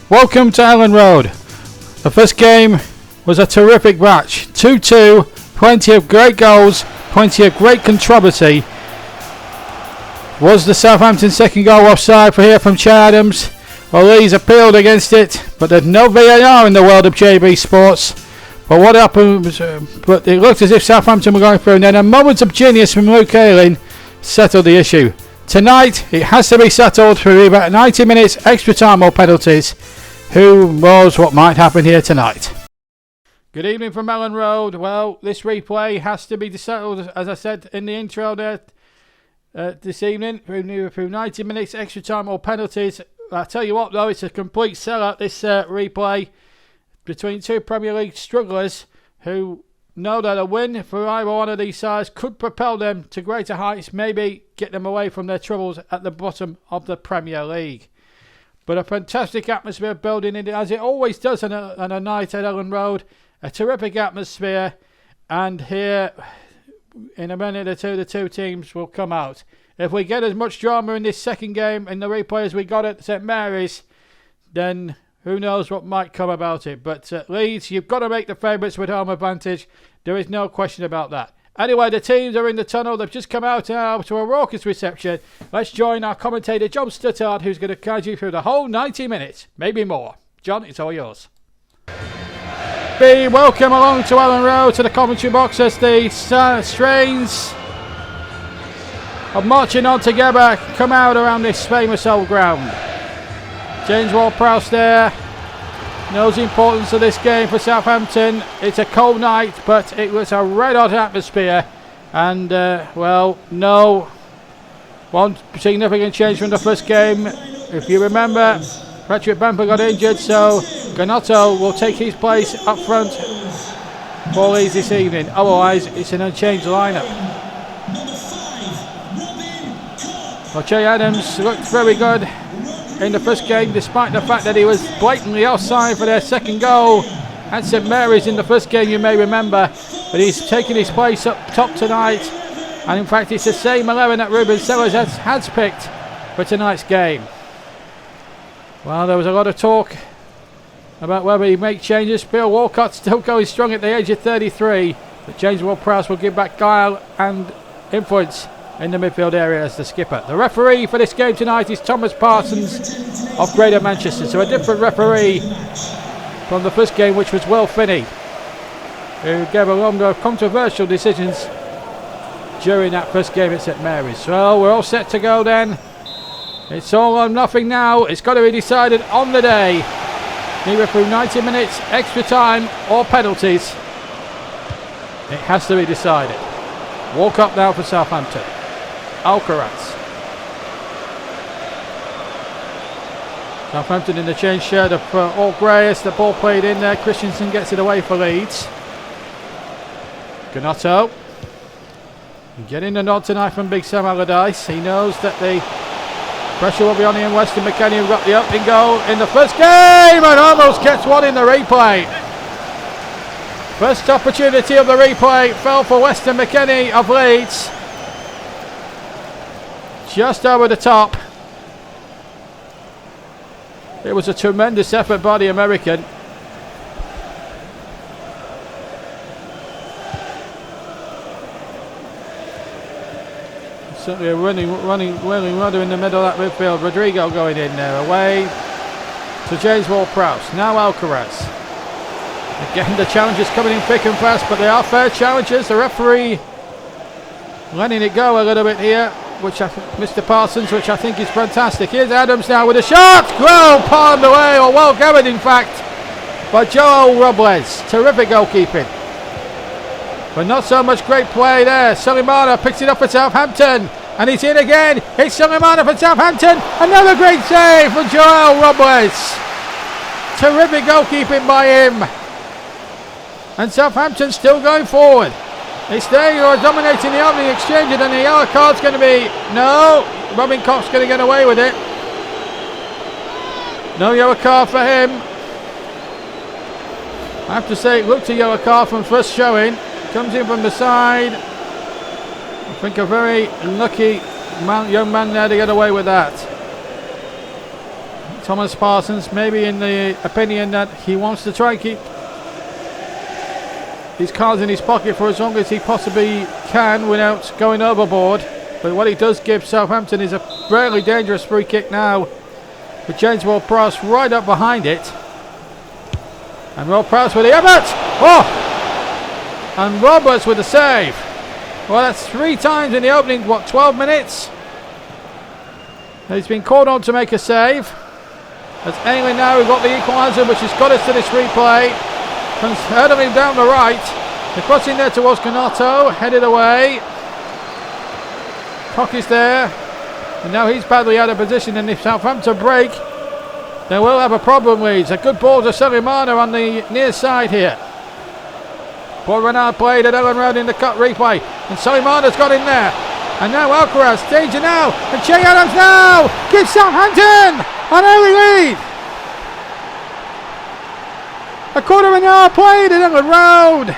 Welcome to Ellen Road. The first game was a terrific match. 2-2, plenty of great goals, plenty of great controversy. Was the Southampton second goal offside for here from Che Adams? Well, Leeds appealed against it, but there's no VAR in the world of JB Sports. But what happened was, but it looked as if Southampton were going through, and then a moment of genius from Luke Ayling settled the issue. Tonight, it has to be settled through either 90 minutes, extra time or penalties. Who knows what might happen here tonight? Good evening from Ellen Road. Well, this replay has to be settled, as I said in the intro there, this evening, through 90 minutes, extra time or penalties. I tell you what though, it's a complete sellout, this replay between two Premier League strugglers who know that a win for either one of these sides could propel them to greater heights, maybe get them away from their troubles at the bottom of the Premier League. But a fantastic atmosphere building in it, as it always does on a night at Ellen Road. A terrific atmosphere, and here in a minute or two the two teams will come out. If we get as much drama in this second game in the replay as we got at St Mary's, then who knows what might come about it. But Leeds, you've got to make the favourites with home advantage. There is no question about that. Anyway, the teams are in the tunnel. They've just come out now to a raucous reception. Let's join our commentator, John Stuttard, who's going to guide you through the whole 90 minutes, maybe more. John, it's all yours. Welcome along to Ellen Road, to the commentary box as the strains of marching on together come out around this famous old ground. James Ward-Prowse there knows the importance of this game for Southampton. It's a cold night, but it was a red-hot atmosphere. And, well, no one significant change from the first game. If you remember, Patrick Bamford got injured, so Gnonto will take his place up front for Leeds this evening. Otherwise, it's an unchanged lineup. Well, Che Adams looked very good in the first game, despite the fact that he was blatantly offside for their second goal at St Mary's in the first game, you may remember. But he's taken his place up top tonight, and in fact it's the same 11 that Ruben Sellers has picked for tonight's game. Well, there was a lot of talk about whether he make changes. Bill Walcott's still going strong at the age of 33, but James Ward-Prowse will give back guile and influence in the midfield area as the skipper. The referee for this game tonight is Thomas Parsons of Greater Manchester, so a different referee from the first game, which was Will Finney, who gave a number of controversial decisions during that first game at St Mary's. So we're all set to go then. It's all or nothing now. It's got to be decided on the day, either through 90 minutes, extra time or penalties. It has to be decided. Walk up now for Southampton. Alcaraz. Southampton in the change shirt of all grey as the ball played in there. Christensen gets it away for Leeds. Gnonto. Getting the nod tonight from Big Sam Allardyce. He knows that the pressure will be on him. Weston McKennie who got the opening goal in the first game and almost gets one in the replay. First opportunity of the replay fell for Weston McKennie of Leeds. Just over the top. It was a tremendous effort by the American. Certainly a running runner in the middle of that midfield. Rodrigo going in there, away to James Ward-Prowse. Now Alcaraz. Again, the challenges coming in thick and fast, but they are fair challenges. The referee letting it go a little bit here, Mr. Parsons, which I think is fantastic. Here's Adams now with a shot. Well palmed away, or well gathered in fact, by Joel Robles. Terrific goalkeeping. But not so much great play there. Sulemana picks it up for Southampton. And he's in again. It's Sulemana for Southampton. Another great save for Joel Robles. Terrific goalkeeping by him. And Southampton still going forward. It's there, you're dominating the opening exchange, and the yellow card's going to be... No, Robin Koch's going to get away with it. No yellow card for him. I have to say, it looked a yellow card from first showing. Comes in from the side. I think a very lucky young man there to get away with that. Thomas Parsons, maybe in the opinion that he wants to try and keep his cards in his pocket for as long as he possibly can without going overboard. But what he does give Southampton is a really dangerous free kick now, with James Ward-Prowse right up behind it. And Ward-Prowse with the effort! Oh! And Roberts with the save. Well, that's 3 times in the opening, 12 minutes? He's been called on to make a save. That's England now, we've got the equaliser, which has got us to this replay. Comes hurdling down the right. The cross in there towards Canotto, headed away. Cock is there. And now he's badly out of position, and if Southampton break, they will have a problem, Leeds. A good ball to Salimana on the near side here. Paul Renard played at Ellen Road in the cut replay, and Salimana's got in there. And now Alcaraz, danger now, and Che Adams now gives Southampton an early lead. A quarter of an hour played at Ellen Road,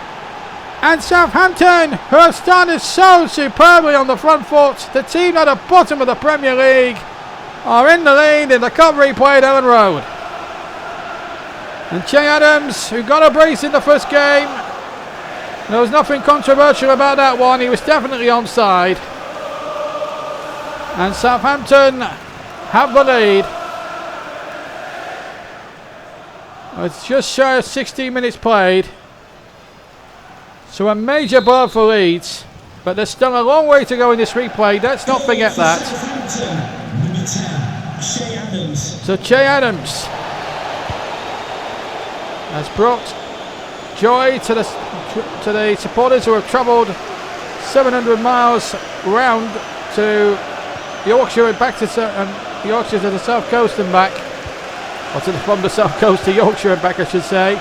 and Southampton, who have started so superbly on the front foot, the team at the bottom of the Premier League, are in the lead in the cup replay at Ellen Road. And Che Adams, who got a brace in the first game, there was nothing controversial about that one, he was definitely onside. And Southampton have the lead. It's just shy of 16 minutes played. So a major blow for Leeds. But there's still a long way to go in this replay. Let's not forget that. So Che Adams has brought joy to the supporters who have travelled 700 miles round to Yorkshire and back to Yorkshire to the south coast and back, or from the south coast to Yorkshire and back, I should say.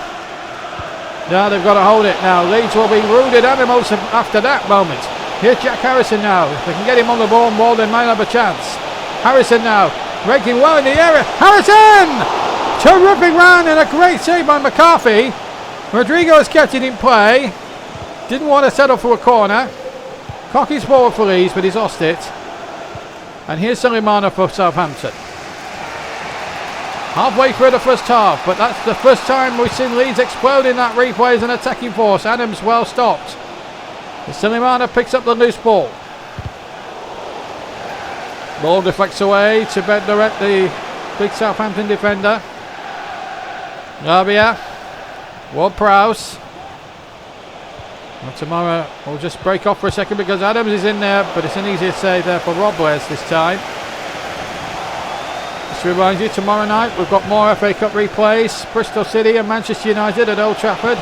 Now they've got to hold it now. Leeds will be wounded animals after that moment. Here's Jack Harrison now. If they can get him on the ball more, they might have a chance. Harrison now, breaking well in the area. Harrison! Terrific run and a great save by McCarthy. Rodrigo has kept it in play. Didn't want to settle for a corner. Cocky's forward for Leeds, but he's lost it. And here's Salimana for Southampton. Halfway through the first half, but that's the first time we've seen Leeds explode in that replay as an attacking force. Adams well stopped. Salimana picks up the loose ball. Ball deflects away to Bednaret, the big Southampton defender. Rabia. Ward-Prowse. Well, tomorrow we'll just break off for a second because Adams is in there, but it's an easier save there for Robles this time. Just to remind you, tomorrow night we've got more FA Cup replays. Bristol City and Manchester United at Old Trafford.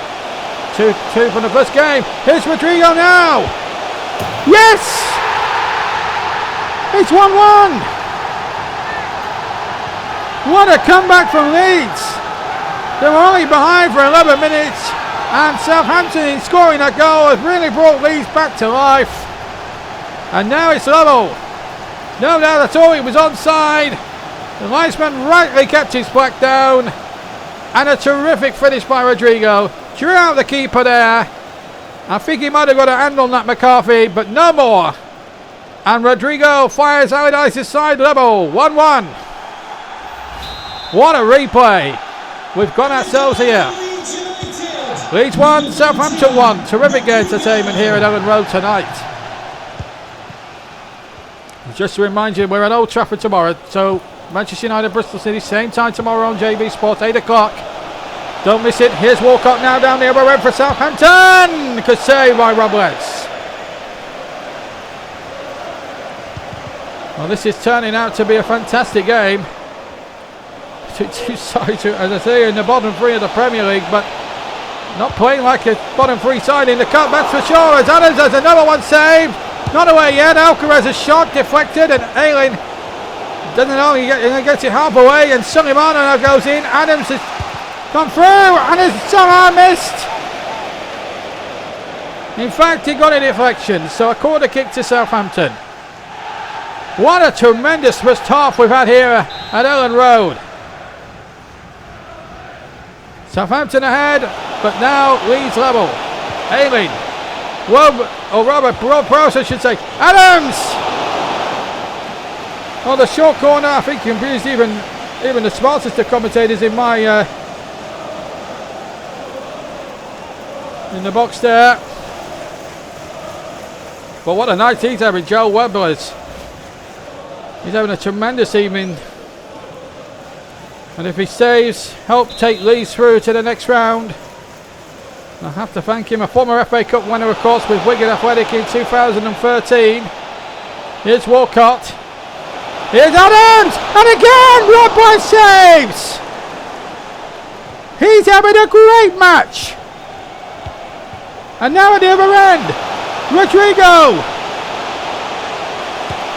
2-2 from the first game. Here's Rodrigo now. Yes! It's 1-1. What a comeback from Leeds. They were only behind for 11 minutes. And Southampton, in scoring that goal, has really brought Leeds back to life. And now it's level. No doubt at all, it was onside. The linesman rightly kept his flag down. And a terrific finish by Rodrigo. Drew out the keeper there. I think he might have got a hand on that McCarthy, but no more. And Rodrigo fires Allardyce's side level. 1-1. What a replay. We've got ourselves here. Leeds 1, Southampton 1. Terrific entertainment here at Ellen Road tonight. Just to remind you, we're at Old Trafford tomorrow. So Manchester United, Bristol City, same time tomorrow on JB Sports, 8 o'clock. Don't miss it. Here's Walcott now down the other end for Southampton. Good save by Robles. Well, this is turning out to be a fantastic game. Two sides, as I say, in the bottom three of the Premier League, but not playing like a bottom three side in the cup, that's for sure. As Adams has another one saved. Not away yet. Alcaraz a shot deflected, and Ayling doesn't know. He gets it half away, and Salimana now goes in. Adams has gone through, and has somehow missed. In fact, he got a deflection, so a corner kick to Southampton. What a tremendous first half we've had here at Ellen Road. Southampton ahead, but now Leeds level. Ayling. Robert Ward-Prowse, I should say. Adams! Oh, the short corner, I think confused even even the smartest of commentators in my in the box there. But what a night he's having, Joe Webber is. He's having a tremendous evening. And if he saves, help take Leeds through to the next round. I have to thank him, a former FA Cup winner, of course, with Wigan Athletic in 2013. Here's Walcott. Here's Adams! And again, Robbo saves! He's having a great match. And now at the other end, Rodrigo!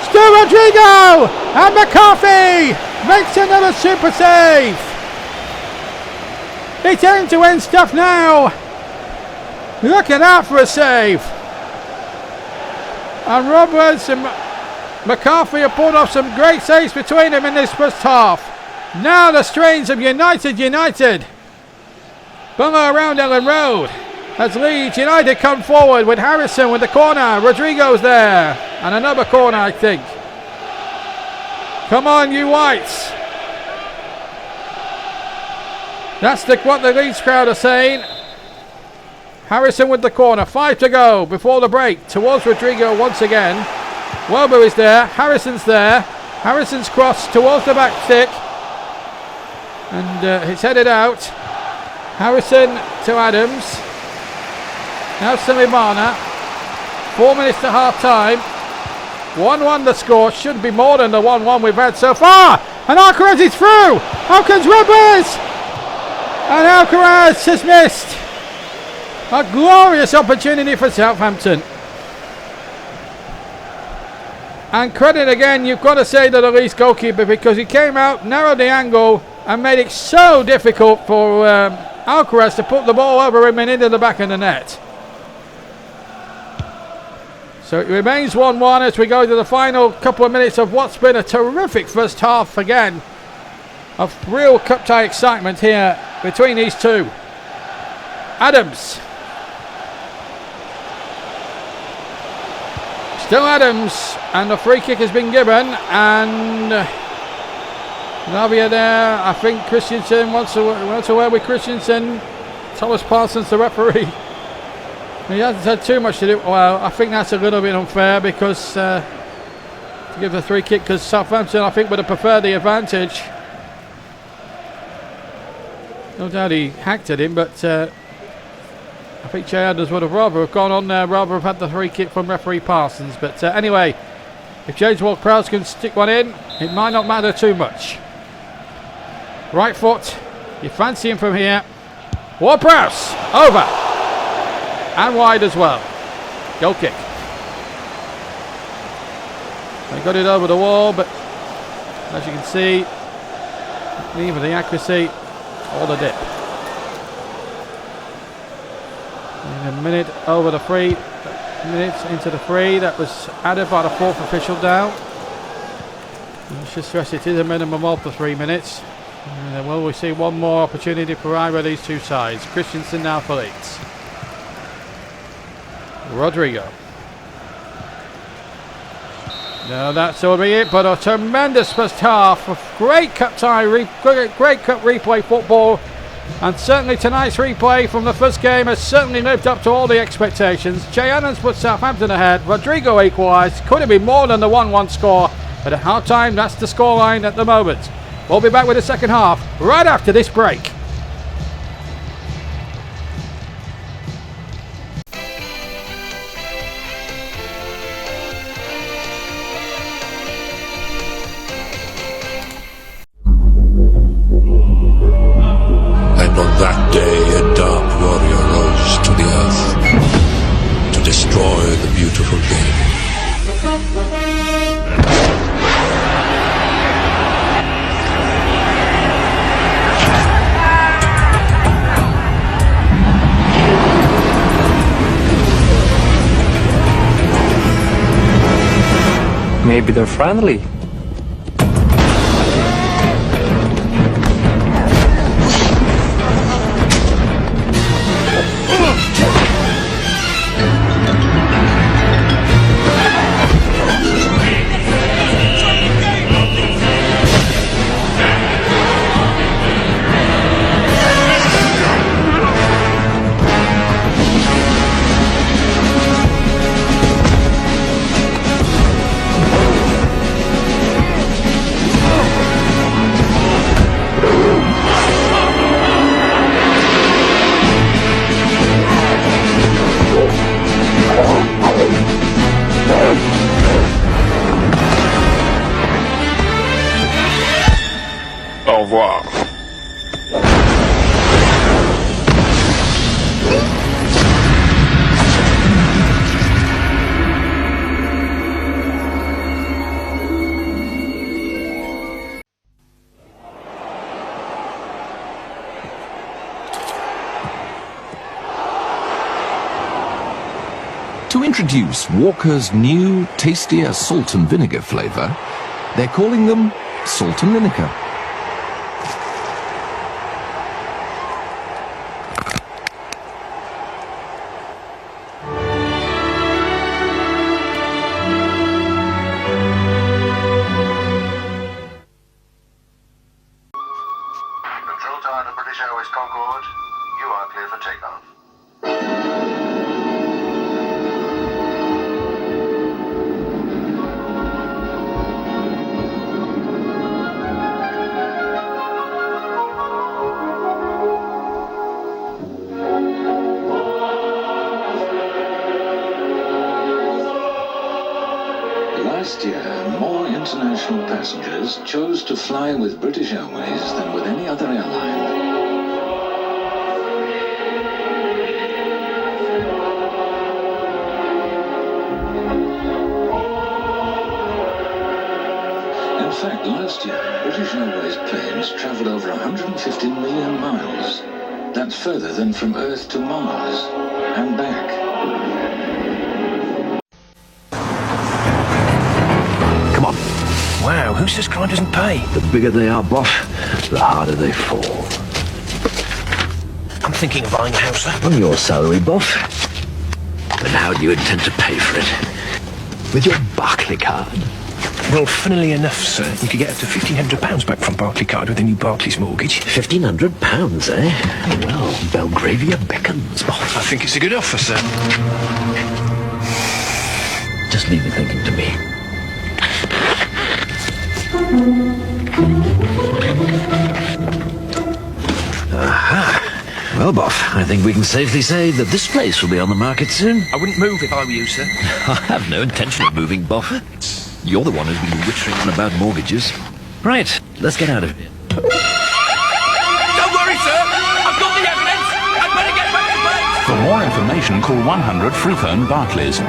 Still Rodrigo! And McCarthy makes another super save! It's end-to-end stuff now! Look at that for a save! And Roberts and McCarthy have pulled off some great saves between them in this first half. Now the strains of United bungalow around Ellen Road as Leeds United come forward with Harrison with the corner. Rodrigo's there. And another corner, I think. Come on, you Whites. That's what the Leeds crowd are saying. Harrison with the corner. 5 to go before the break. Towards Rodrigo once again. Welber is there. Harrison's there. Harrison's crossed towards the back stick. And it's headed out. Harrison to Adams. Now Sulemana. 4 minutes to half time. 1-1 the score. Should be more than the 1-1 we've had so far. And Alcaraz is through. Out comes Robles. And Alcaraz has missed. A glorious opportunity for Southampton. And credit again, you've got to say to the Leeds goalkeeper, because he came out, narrowed the angle and made it so difficult for Alcaraz to put the ball over him and into the back of the net. So it remains 1-1 as we go to the final couple of minutes of what's been a terrific first half again of real cup tie excitement here between these two. Adams. Still Adams, and the free kick has been given, and Navia there. I think Christensen wants away with Christensen. Thomas Parsons, the referee. He hasn't had too much to do. Well, I think that's a little bit unfair because to give the free kick, because Southampton, I think, would have preferred the advantage. No doubt he hacked at him, but I think Jay Adams would have rather have gone on there, rather have had the free kick from referee Parsons. But anyway, if James Ward-Prowse can stick one in, it might not matter too much. Right foot, you fancy him from here. Ward-Prowse, over. And wide as well. Goal kick. They got it over the wall, but as you can see, neither the accuracy or the dip. In a minute over the 3 minutes into the 3, that was added by the 4th official down. I should stress it is a minimum of the 3 minutes. And then will we see one more opportunity for either of these two sides. Christensen now for Leeds. Rodrigo. No, that's all be it, but a tremendous first half of great cup tie, great cup replay football. And certainly tonight's replay from the first game has certainly lived up to all the expectations. Jay Adams put Southampton ahead. Rodrigo equalised. Could have been more than the 1-1 score. But at half time, that's the scoreline at the moment. We'll be back with the second half right after this break. That day a dark warrior rose to the earth to destroy the beautiful game. Maybe they're friendly. introduce Walker's new, tastier salt and vinegar flavour, they're calling them Salt and Vinegar. Control tower to British Airways Concorde. You are clear for takeoff. Last year, more international passengers chose to fly with British Airways than with any other airline. In fact, last year, British Airways planes travelled over 150 million miles. That's further than from Earth to Mars and back. Come on. Wow, who says crime doesn't pay? The bigger they are, boss, the harder they fall. I'm thinking of buying a house, sir. On your salary, boss. And how do you intend to pay for it? With your Barclay card? Well, funnily enough, sir, you could get up to £1,500 back from Barclaycard with a new Barclays mortgage. £1,500, eh? Well, Belgravia beckons, boss. I think it's a good offer, sir. Just leave the thinking to me. Aha. Well, boss, I think we can safely say that this place will be on the market soon. I wouldn't move if I were you, sir. I have no intention of moving, boss. You're the one who's been wittering on about mortgages. Right, let's get out of here. Don't worry, sir. I've got the evidence. I'd better get back to bed. For more information, call 100 free phone Barclays.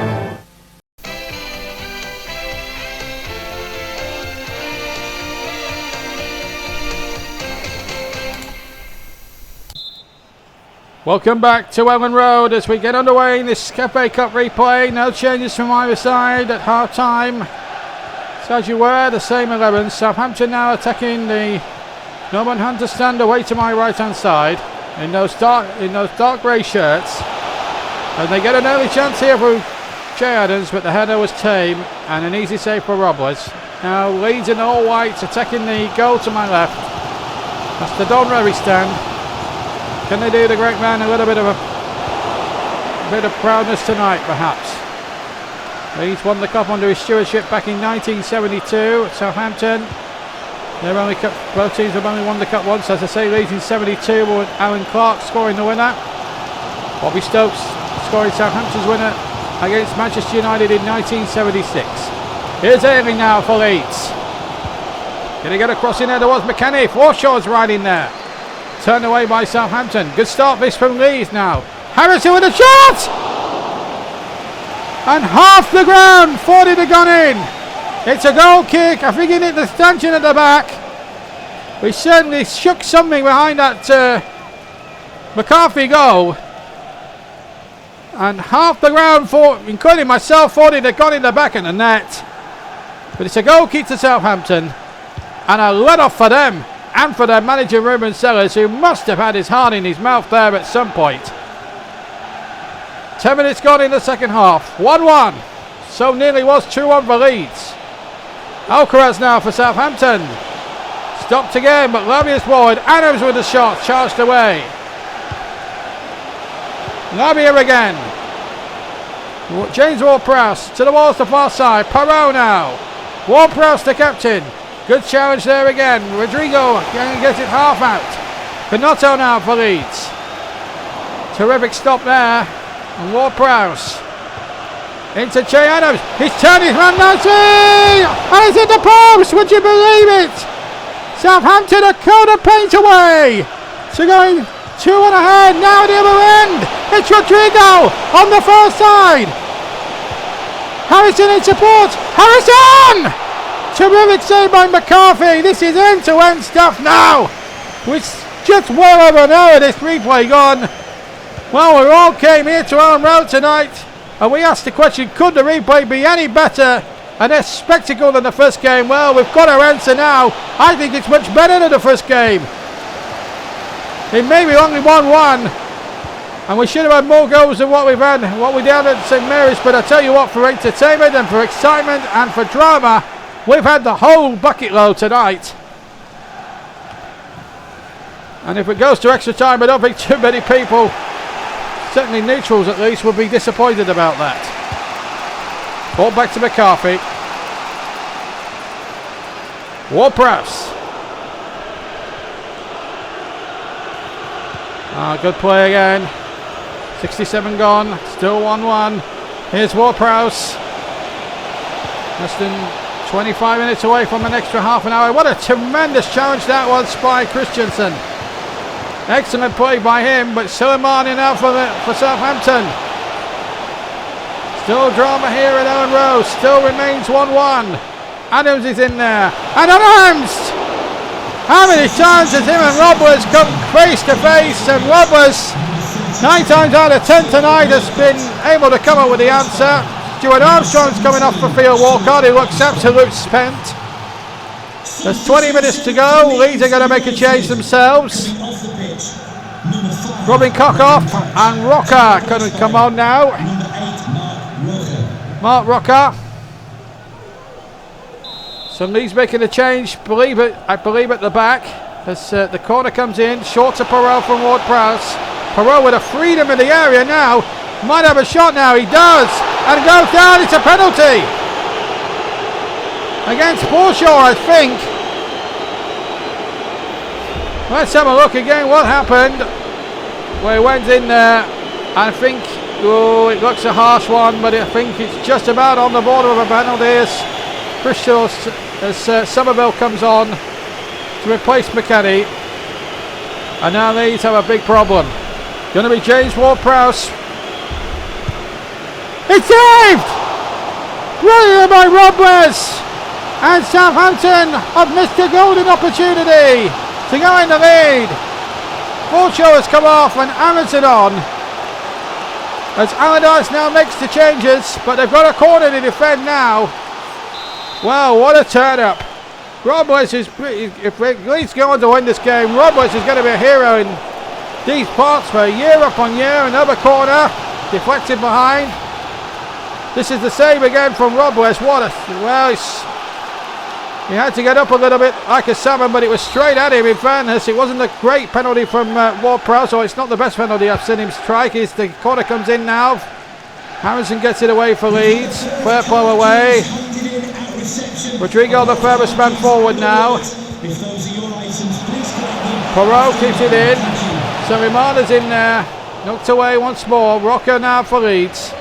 Welcome back to Ellen Road as we get underway in this FA Cup replay. No changes from either side at half time. So as you were, the same 11. Southampton now attacking the Norman Hunter stand away to my right hand side in those dark grey shirts. And they get an early chance here for Jay Adams, but the header was tame and an easy save for Robles. Now Leeds in all whites attacking the goal to my left. That's the Don Revy stand. Can they do the great man a little bit of proudness tonight, perhaps? Leeds won the cup under his stewardship back in 1972 at Southampton. Both teams have only won the cup once. As I say, Leeds in 72 with Alan Clark scoring the winner. Bobby Stokes scoring Southampton's winner against Manchester United in 1976. Here's Ailing now for Leeds. Gonna get a cross in there. There was McKennie. Forshaw's right in there. Turned away by Southampton. Good start this from Leeds now. Harrison with a shot! And half the ground. 40 to gone in. It's a goal kick. I think it hit the stanchion at the back. We certainly shook something behind that McCarthy goal. And half the ground, including myself, 40 to gone in the back of the net. But it's a goal kick to Southampton. And a let off for them. And for their manager Ruben Sellers, who must have had his heart in his mouth there at some point. 10 minutes gone in the second half. 1-1. So nearly was 2-1 for Leeds. Alcaraz now for Southampton. Stopped again, but Labia's forward. Adams with the shot, charged away. Labia again. James Ward-Prowse to the walls to far side. Perot now. Ward-Prowse the captain. Good challenge there again. Rodrigo gets it half out. Pinotto now for Leeds. Terrific stop there. And Ward-Prowse. Into Che Adams. He's turned his man nicely. And it's in the post. Would you believe it? Southampton are corner paint away. So going 2-1 ahead. Now at the other end. It's Rodrigo on the far side. Harrison in support. Harrison! Terrific save by McCarthy. This is end-to-end stuff now. It's just well over an hour this replay gone. Well, we all came here to Ellen Road tonight And we asked the question, could the replay be any better and a spectacle than the first game? Well, we've got our answer now. I think it's much better than the first game. It may be only 1-1, and we should have had more goals than what we've had, what we did at St Mary's. But I tell you what, for entertainment and for excitement and for drama, we've had the whole bucket load tonight. And if it goes to extra time, I don't think too many people, certainly neutrals at least, will be disappointed about that. Ball back to McCarthy. Ward-Prowse. Good play again. 67 gone. Still 1-1. Here's Ward-Prowse. Less than 25 minutes away from an extra half an hour. What a tremendous challenge that was by Christensen. Excellent play by him, but Suleimani now for Southampton. Still drama here at Ellen Road. Still remains 1-1. Adams is in there. And Adams! How many times has him and Robles come face to face? And Robles, 9 times out of 10 tonight, has been able to come up with the answer. Stuart Armstrong's coming off for field walkout. He looks absolutely spent. There's 20 minutes to go. Leeds are going to make a change themselves. Robin Cockhoff and Rocker couldn't come on now. Mark Rocker. So Leeds making a change, I believe at the back. As the corner comes in, short to Perot from Ward-Prowse. Perot with a freedom in the area now. Might have a shot now, he does. And goes down, it's a penalty. Against Forshaw, I think. Let's have a look again what happened. Well, he went in there. I think, it looks a harsh one, but I think it's just about on the border of a penalty as Somerville comes on to replace McKennie. And now Leeds have a big problem. Going to be James Ward-Prowse. It's saved! Brilliant by Robles! And Southampton have missed a golden opportunity to go in the lead. Forshaw has come off and Amundsen on. As Allardyce now makes the changes, but they've got a corner to defend now. Wow, what a turn up. Robles is, if Leeds go on to win this game, Robles is going to be a hero in these parts for year upon year. Another corner, deflected behind. This is the save again from Robles. He had to get up a little bit like a salmon, but it was straight at him. In fairness, it wasn't a great penalty from Ward-Prowse, or it's not the best penalty I've seen him strike. The corner comes in now. Harrison gets it away for Leeds. Fair play away. Rodrigo the furthest man forward now. Perot keeps it in. Suleimani's in there. Knocked away once more. Rocker now for Leeds.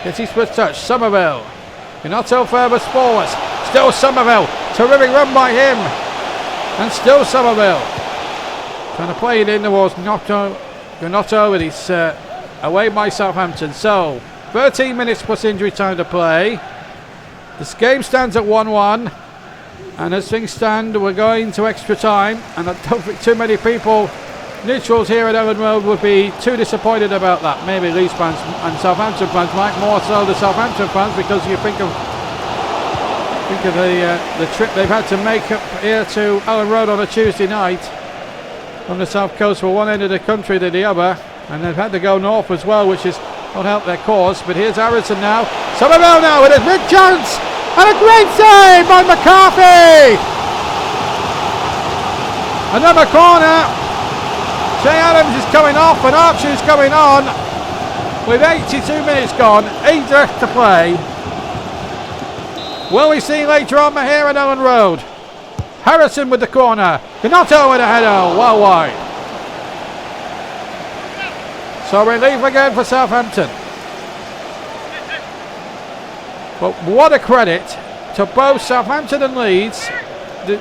Gets his first touch. Somerville. Gnotto furthest forward. Still Somerville. Terrific run by him. And still Somerville. Trying to play it in towards Gnotto, but he's away by Southampton. So, 13 minutes plus injury time to play. This game stands at 1-1. And as things stand, we're going to extra time. And I don't think too many people, neutrals here at Ellen Road, would be too disappointed about that. Maybe Leeds fans and Southampton fans might, more so the Southampton fans, because you think of the trip they've had to make up here to Ellen Road on a Tuesday night from the south coast from one end of the country to the other, and they've had to go north as well, which has not helped their cause. But here's Harrison now. Somerville now with a big chance and a great save by McCarthy. Another corner. Jay Adams is coming off and Archer's coming on with 82 minutes gone, 8 left to play. Will we see later on here at Ellen Road? Harrison with the corner. Gnotto with a header, well wide. So relief again for Southampton. But what a credit to both Southampton and Leeds,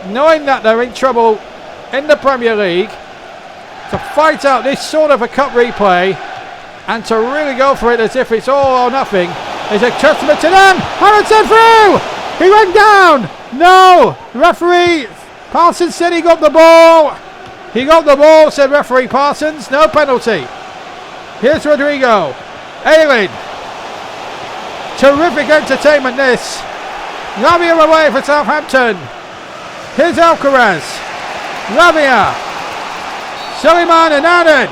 knowing that they're in trouble in the Premier League, to fight out this sort of a cup replay and to really go for it as if it's all or nothing is a testament to them. Harrison through! He went down! No! Referee Parsons said he got the ball. He got the ball, said referee Parsons. No penalty. Here's Rodrigo. Aylin. Terrific entertainment this. Lavia away for Southampton. Here's Alcaraz. Lavia. Suleiman and Anand.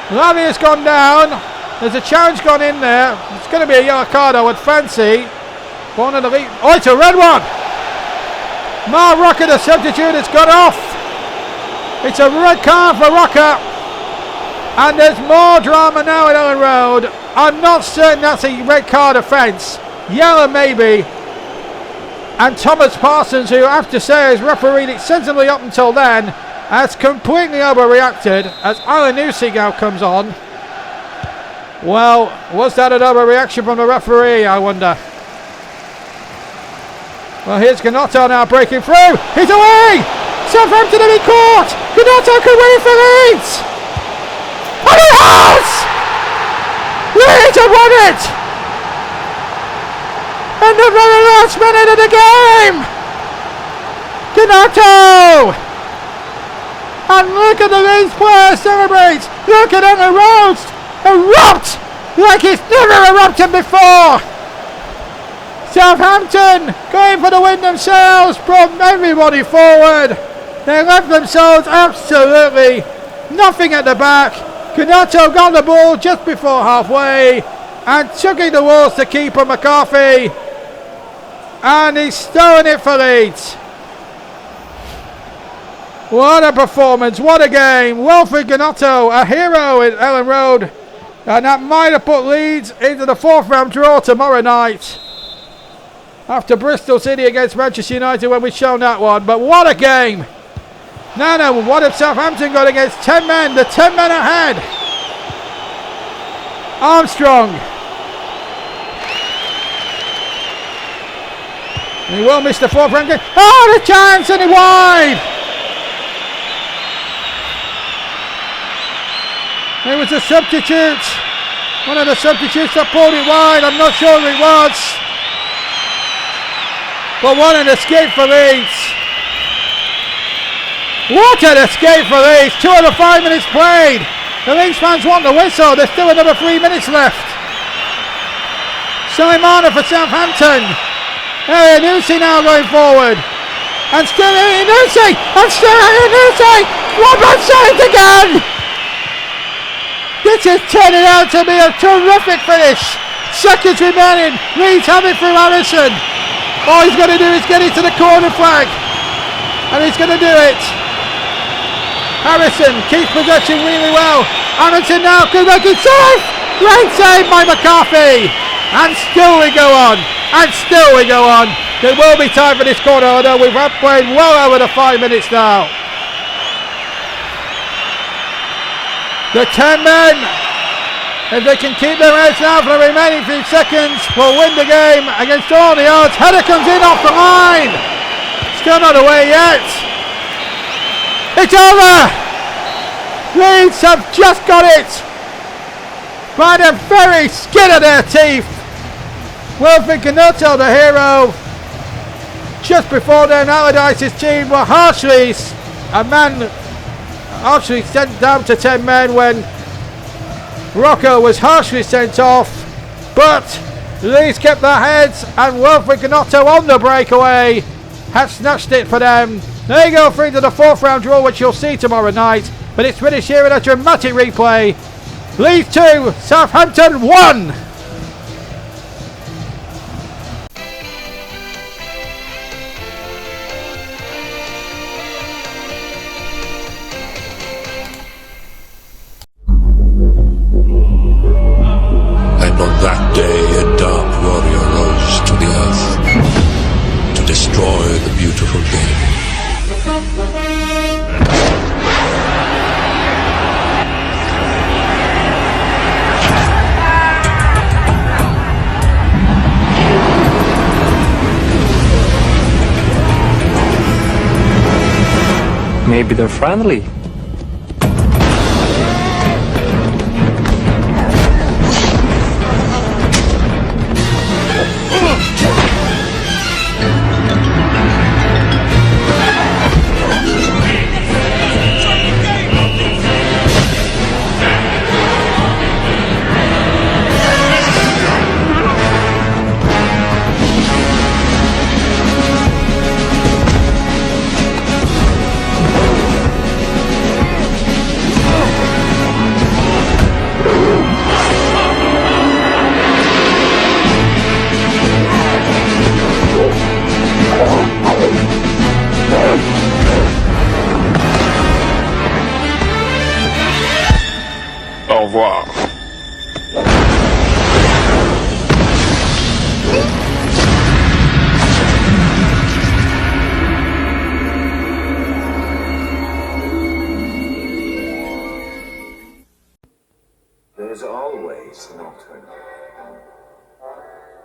Lavia's gone down. There's a challenge gone in there. It's going to be a yellow card, I would fancy. One of the lead. Oh, it's a red one. Mar Rocker, the substitute, has got off. It's a red card for Rocker. And there's more drama now at Ellen Road. I'm not certain that's a red card offence. Yellow maybe. And Thomas Parsons, who I have to say has refereed it sensibly up until then, has completely overreacted as Alan Newsey now comes on. Well, was that an overreaction from the referee, I wonder? Well, here's Gnotto now breaking through. He's away! Southampton have been caught! Gnotto could win it for Leeds! And he has! Leeds have won it! In the very last minute of the game! Gnotto! And look at the Leeds player celebrate! Look at the roast! Erupt! Like it's never erupted before! Southampton going for the win themselves, brought everybody forward. They left themselves absolutely nothing at the back. Gnotto got the ball just before halfway and took it towards the keeper McCarthy, and he's stolen it for Leeds. What a performance, what a game. Wilfred Gnotto, a hero at Ellen Road, and that might have put Leeds into the fourth round draw tomorrow night. After Bristol City against Manchester United when we've shown that one. But what a game. Now, what have Southampton got against 10 men? The 10 men ahead. Armstrong. He will miss the fourth round game. Oh, the chance, and he wide. It was a substitute. One of the substitutes that pulled it wide. I'm not sure who it was. But what an escape for Leeds. What an escape for Leeds. 2 out of 5 minutes played. The Leeds fans want the whistle. There's still another 3 minutes left. Suleimana for Southampton. Newsey now going forward. And still Newsey. And still Newsey. What about it again? This is turning out to be a terrific finish. Seconds remaining. Leeds have it through Allison. All he's going to do is get it to the corner flag. And he's going to do it. Harrison keeps possession really well. Harrison now could make it safe. Great save by McCarthy. And still we go on. And still we go on. There will be time for this corner, although we've played well over the 5 minutes now. The 10 men, if they can keep their heads down for the remaining few seconds, will win the game against all the odds. Header comes in off the line. Still not away yet. It's over. Leeds have just got it by the very skin of their teeth. Wilfred Gnotto, the hero. Just before then, Allardyce's team were harshly sent down to 10 men when Rocco was harshly sent off, but Leeds kept their heads, and Wilfred Gnotto on the breakaway have snatched it for them. They go through to the fourth round draw, which you'll see tomorrow night, but it's finished here in a dramatic replay. Leeds 2, Southampton 1. And on that day, a dark warrior rose to the earth to destroy the beautiful game. Maybe they're friendly. revoir. There's always an alternative.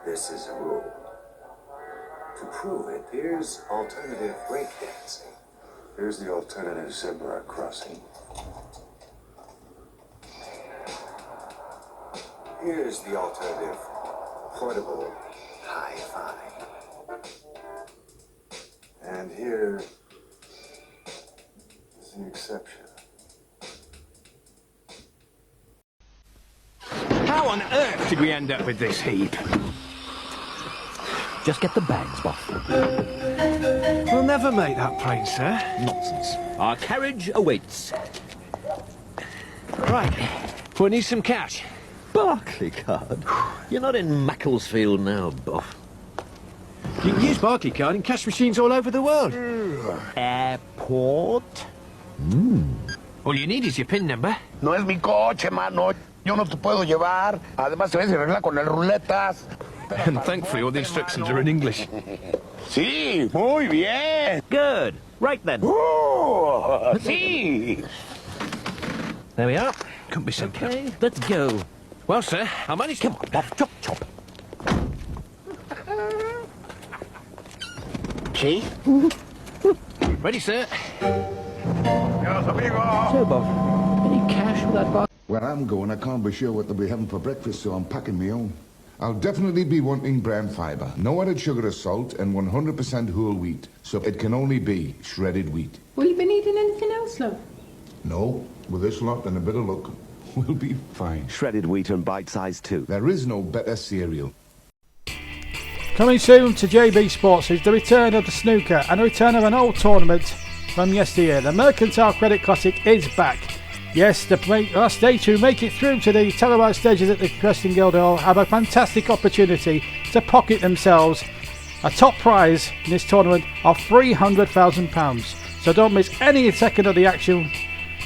This is a rule. To prove it, here's alternative breakdancing. Here's the alternative zebra crossing. Here's the alternative portable hi-fi. And here is the exception. How on earth did we end up with this heap? Just get the bags, Boff. We'll never make that plane, sir. Nonsense. Our carriage awaits. Right. We need some cash. Barclaycard? You're not in Macclesfield now, Boff. You can use Barclaycard in cash machines all over the world. Airport? All you need is your PIN number. No es mi coche, mano. Yo no te puedo llevar. Además, te ves en regla con el ruletas. And thankfully all the instructions are in English. Sí, muy bien. Good. Right then. Sí. There we are. Couldn't be simpler. Okay, let's go. Well, sir, I managed to... Come on, Boff. Chop, chop. Key? Ready, sir. Adiós, amigo. So, Boff, any cash for that box? Where I'm going, I can't be sure what they'll be having for breakfast, so I'm packing my own. I'll definitely be wanting brown fibre, no added sugar or salt, and 100% whole wheat. So it can only be shredded wheat. Will you be needing anything else, love? No, with this lot and a bit of luck, we'll be fine. Shredded wheat and bite-sized too. There is no better cereal. Coming soon to JB Sports is the return of the snooker and the return of an old tournament from yesteryear. The Mercantile Credit Classic is back. Yes, the last stage who make it through to the televised stages at the Preston Guildhall have a fantastic opportunity to pocket themselves a top prize in this tournament of £300,000. So don't miss any second of the action.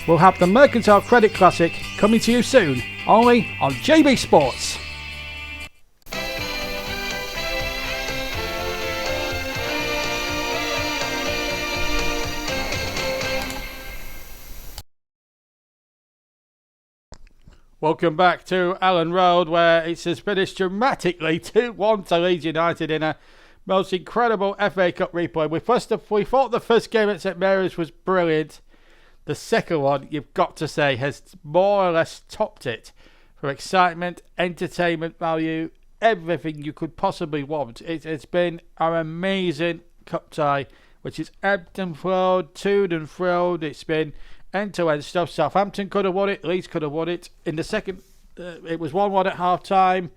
We'll have the Mercantile Credit Classic coming to you soon, only on JB Sports. Welcome back to Allen Road, where it's finished dramatically 2-1 to Leeds United in a most incredible FA Cup replay. We thought the first game at St Mary's was brilliant. The second one, you've got to say, has more or less topped it for excitement, entertainment value, everything you could possibly want. It's been an amazing cup tie, which is ebbed and flowed, toed and froed. It's been end-to-end stuff. Southampton could have won it. Leeds could have won it. In the second, it was 1-1 at half-time.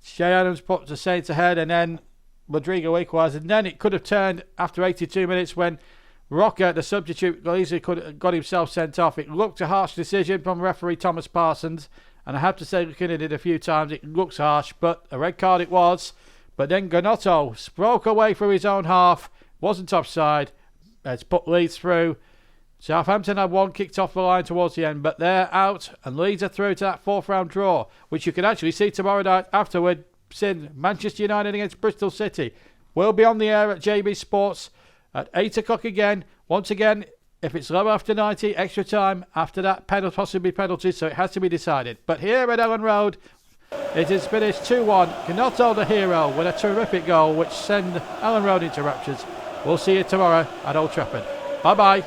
Shay Adams put the Saints ahead, and then Rodrigo equalised. And then it could have turned after 82 minutes when Rocker, the substitute, easily could have got himself sent off. It looked a harsh decision from referee Thomas Parsons. And I have to say, looking at it a few times, it looks harsh, but a red card it was. But then Gnotto broke away from his own half. Wasn't offside. It's put Leeds through. Southampton had one kicked off the line towards the end, but they're out, and Leeds are through to that fourth round draw, which you can actually see tomorrow night afterward. Manchester United against Bristol City. We'll be on the air at JB Sports at 8 o'clock again. Once again, if it's low after 90, extra time. After that, possibly penalties, so it has to be decided. But here at Ellen Road, it is finished 2-1. Gnotto the hero with a terrific goal, which send Ellen Road into raptures. We'll see you tomorrow at Old Trafford. Bye-bye.